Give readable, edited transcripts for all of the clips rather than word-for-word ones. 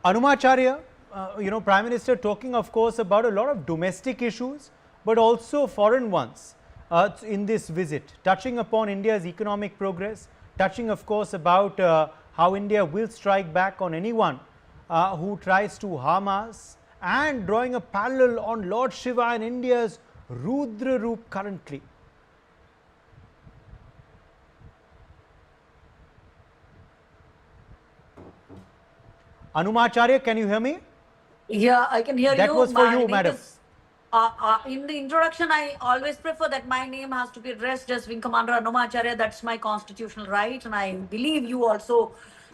Anumacharya, Prime Minister talking, of course, about a lot of domestic issues, but also foreign ones in this visit, touching upon India's economic progress, touching, of course, about how India will strike back on anyone who tries to harm us, and drawing a parallel on Lord Shiva and India's Rudra Roop currently. Anumacharya, can you hear me? Yeah, I can hear you. That was for you, madam. In the introduction, I always prefer that my name has to be addressed as Wing Commander Anumacharya. That's my constitutional right, and I believe you also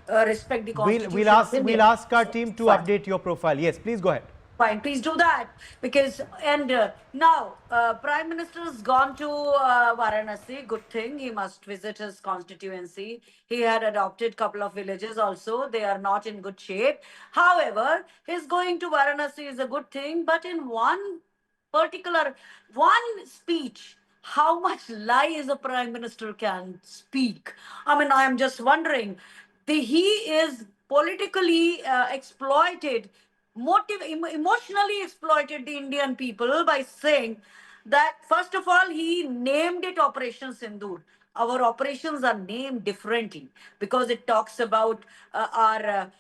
respect the constitution. We'll ask our team to update your profile. Yes, please go ahead. Fine, please do that, because now Prime Minister has gone to Varanasi. Good thing. He must visit his constituency. He had adopted a couple of villages also. They are not in good shape. However, his going to Varanasi is a good thing. But in one speech, how much lies a Prime Minister can speak? I mean, I am just wondering. He is politically exploited, emotionally exploited the Indian people by saying that, first of all, he named it Operation Sindoor. Our operations are named differently because it talks about how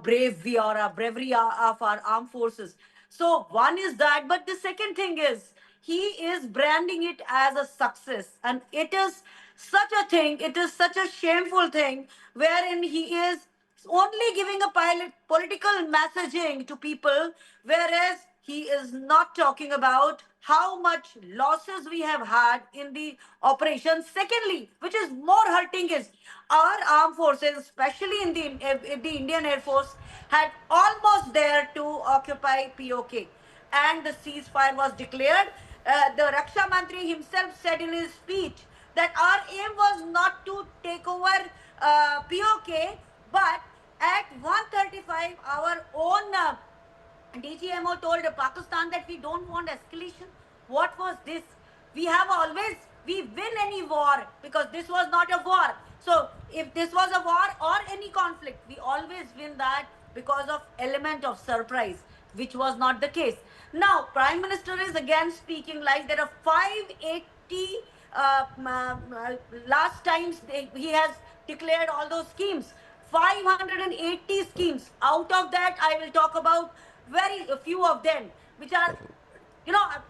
brave we are, our bravery of our armed forces. So one is that, but the second thing is he is branding it as a success, and it is such a thing, it is such a shameful thing, wherein he is only giving a political messaging to people, whereas he is not talking about how much losses we have had in the operation. Secondly, which is more hurting, is our armed forces, especially in the Indian Air Force, had almost there to occupy POK, and the ceasefire was declared. The Raksha Mantri himself said in his speech that our aim was not to take over POK, but at 1:35, our own DGMO told Pakistan that we don't want escalation. What was this? We win any war because this was not a war. So if this was a war or any conflict, we always win that because of element of surprise, which was not the case. Now, Prime Minister is again speaking like there are 580 last times he has declared all those schemes. 580 schemes. Out of that, I will talk about very few of them, which are,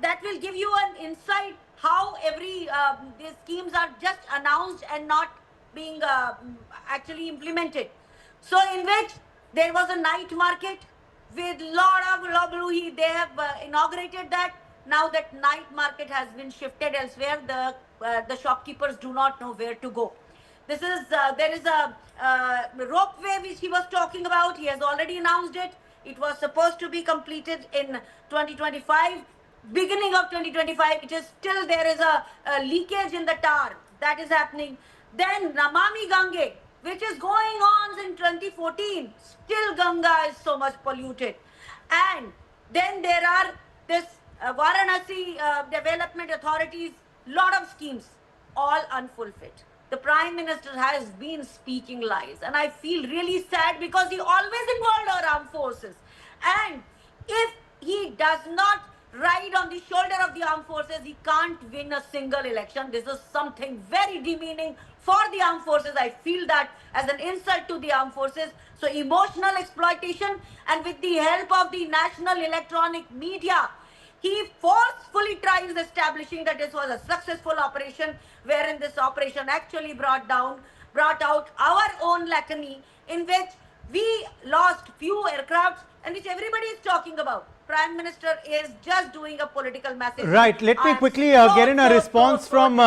that will give you an insight how these schemes are just announced and not being actually implemented. So in which there was a night market with lot of lobby. They have inaugurated that. Now that night market has been shifted elsewhere. The shopkeepers do not know where to go. There is a ropeway which he was talking about. He has already announced it. It was supposed to be completed in 2025, beginning of 2025. It is still, there is a leakage in the tar that is happening. Then Namami Gange, which is going on in 2014, still Ganga is so much polluted. And then there are this Varanasi development authorities, lot of schemes, all unfulfilled. The Prime Minister has been speaking lies, and I feel really sad because he always involved our armed forces. And if he does not ride on the shoulder of the armed forces, he can't win a single election. This is something very demeaning for the armed forces. I feel that as an insult to the armed forces. So emotional exploitation, and with the help of the national electronic media, he forcefully tries establishing that this was a successful operation, wherein this operation actually brought out our own Lakini, in which we lost few aircrafts, and which everybody is talking about. Prime Minister is just doing a political message. Right. Let me quickly get in a response from